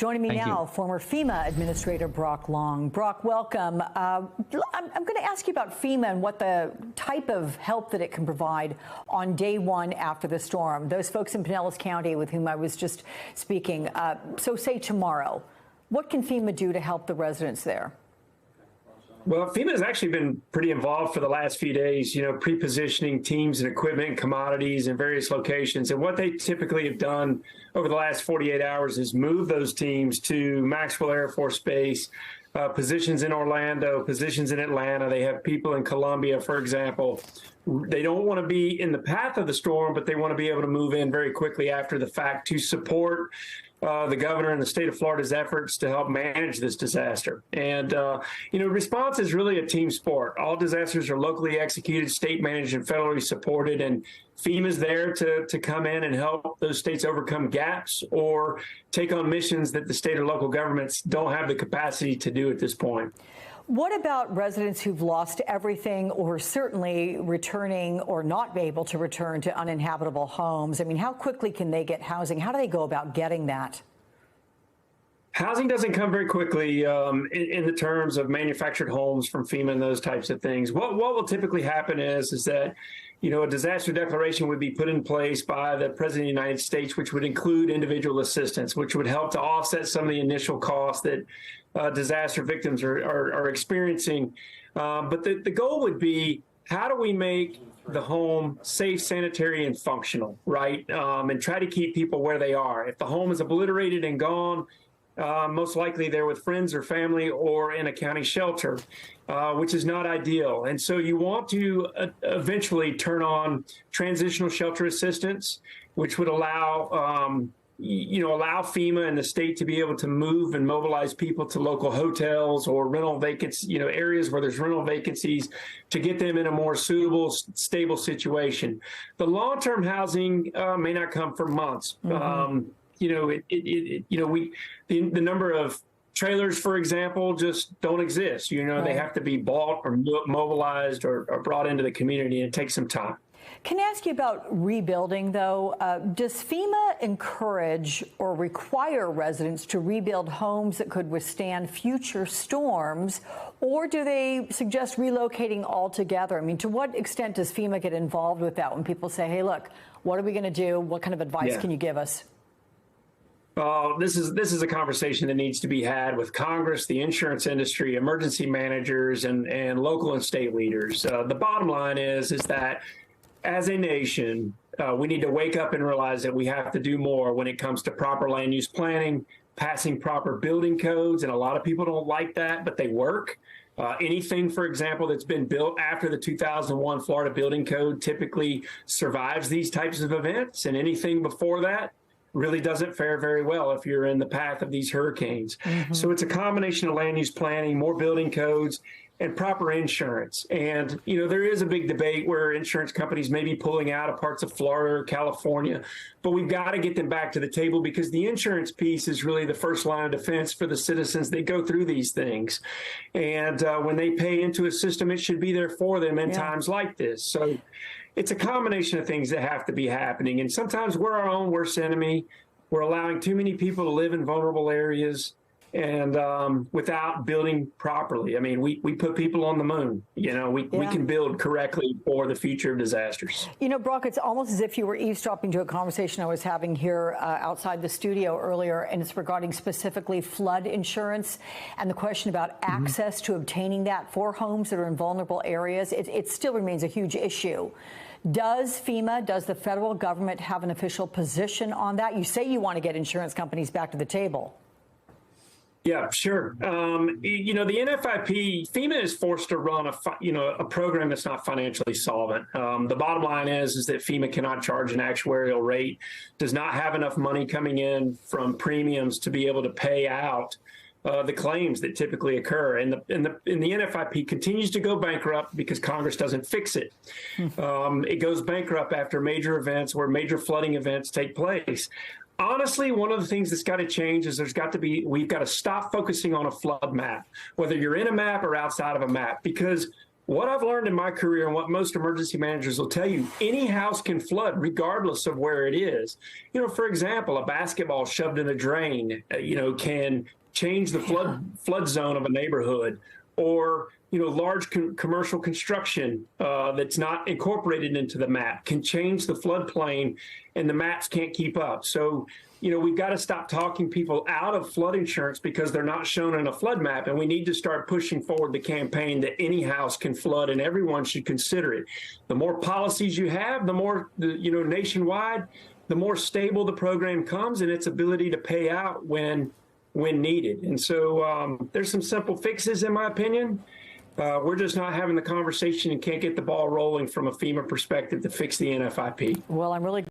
Joining me Thank now, you. former FEMA Administrator Brock Long. Brock, welcome. I'm going to ask you about FEMA and what the type of help that it can provide on day one after the storm. Those folks in Pinellas County with whom I was just speaking, so say tomorrow, what can FEMA do to help the residents there? Well, FEMA has actually been pretty involved for the last few days, pre-positioning teams and equipment and commodities in various locations. And what they typically have done over the last 48 hours is move those teams to Maxwell Air Force Base, positions in Orlando, positions in Atlanta. They have people in Columbia, for example. They don't want to be in the path of the storm, but they want to be able to move in very quickly after the fact to support the governor and the state of Florida's efforts to help manage this disaster. And, response is really a team sport. All disasters are locally executed, state managed, and federally supported. And FEMA's there to come in and help those states overcome gaps or take on missions that the state or local governments don't have the capacity to do at this point. What about residents who've lost everything or certainly returning or not be able to return to uninhabitable homes? I mean, how quickly can they get housing? How do they go about getting that? Housing doesn't come very quickly in the terms of manufactured homes from FEMA and those types of things. What will typically happen is that, a disaster declaration would be put in place by the President of the United States, which would include individual assistance, which would help to offset some of the initial costs that disaster victims are experiencing. But the goal would be, how do we make the home safe, sanitary, and functional, right? And try to keep people where they are. If the home is obliterated and gone, most likely they're with friends or family or in a county shelter, which is not ideal. And so you want to eventually turn on transitional shelter assistance, which would allow allow FEMA and the state to be able to move and mobilize people to local hotels or rental vacancies, areas where there's rental vacancies, to get them in a more suitable, stable situation. The long-term housing may not come for months. Mm-hmm. The number of trailers, for example, just don't exist. Right. They have to be bought or mobilized or brought into the community, and it takes some time. Can I ask you about rebuilding, though? Does FEMA encourage or require residents to rebuild homes that could withstand future storms, or do they suggest relocating altogether? I mean, to what extent does FEMA get involved with that when people say, hey, look, what are we going to do? What kind of advice can you give us? This is a conversation that needs to be had with Congress, the insurance industry, emergency managers, and local and state leaders. The bottom line is that as a nation, we need to wake up and realize that we have to do more when it comes to proper land use planning, passing proper building codes, and a lot of people don't like that, but they work. Anything, for example, that's been built after the 2001 Florida Building Code typically survives these types of events, and anything before that really doesn't fare very well if you're in the path of these hurricanes. Mm-hmm. So it's a combination of land use planning, more building codes, and proper insurance. And, there is a big debate where insurance companies may be pulling out of parts of Florida or California, but we've got to get them back to the table, because the insurance piece is really the first line of defense for the citizens that go through these things. And when they pay into a system, it should be there for them in times like this. So it's a combination of things that have to be happening. And sometimes we're our own worst enemy. We're allowing too many people to live in vulnerable areas and without building properly. I mean, we put people on the moon. We can build correctly for the future of disasters. Brock, it's almost as if you were eavesdropping to a conversation I was having here outside the studio earlier, and it's regarding specifically flood insurance and the question about access to obtaining that for homes that are in vulnerable areas. It still remains a huge issue. Does FEMA, does the federal government have an official position on that? You say you want to get insurance companies back to the table. Yeah, sure. The NFIP, FEMA is forced to run a program that's not financially solvent. The bottom line is that FEMA cannot charge an actuarial rate, does not have enough money coming in from premiums to be able to pay out the claims that typically occur. And the NFIP continues to go bankrupt because Congress doesn't fix it. It goes bankrupt after major events where major flooding events take place. Honestly, one of the things that's got to change is we've got to stop focusing on a flood map, whether you're in a map or outside of a map, because What I've learned in my career and what most emergency managers will tell you, any house can flood regardless of where it is. For example, a basketball shoved in a drain, can change the flood zone of a neighborhood, or large commercial construction that's not incorporated into the map can change the floodplain, and the maps can't keep up. So, we've got to stop talking people out of flood insurance because they're not shown in a flood map, and we need to start pushing forward the campaign that any house can flood and everyone should consider it. The more policies you have, the more, nationwide, the more stable the program comes and its ability to pay out when needed. And so there's some simple fixes, in my opinion. We're just not having the conversation and can't get the ball rolling from a FEMA perspective to fix the NFIP. Well, I'm really